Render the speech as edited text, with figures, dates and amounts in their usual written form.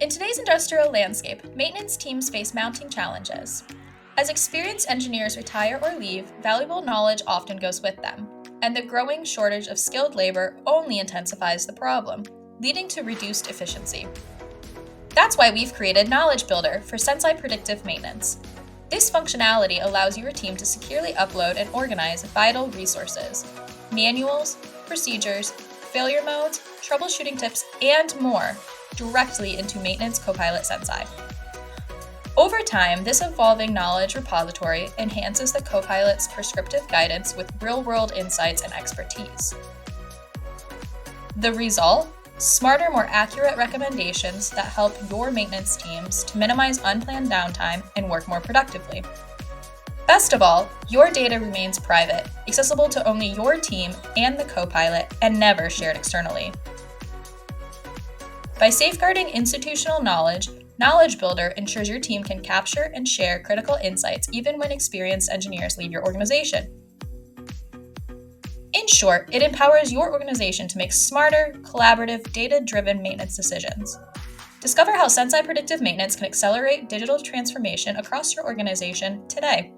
In today's industrial landscape, maintenance teams face mounting challenges. As experienced engineers retire or leave, valuable knowledge often goes with them, and the growing shortage of skilled labor only intensifies the problem, leading to reduced efficiency. That's why we've created Knowledge Builder for Senseye Predictive Maintenance. This functionality allows your team to securely upload and organize vital resources, manuals, procedures, failure modes, troubleshooting tips, and more directly into Maintenance Copilot Senseye. Over time, this evolving knowledge repository enhances the Copilot's prescriptive guidance with real-world insights and expertise. The result? Smarter, more accurate recommendations that help your maintenance teams to minimize unplanned downtime and work more productively. Best of all, your data remains private, accessible to only your team and the Copilot, and never shared externally. By safeguarding institutional knowledge, Knowledge Builder ensures your team can capture and share critical insights even when experienced engineers leave your organization. In short, it empowers your organization to make smarter, collaborative, data-driven maintenance decisions. Discover how Senseye Predictive Maintenance can accelerate digital transformation across your organization today.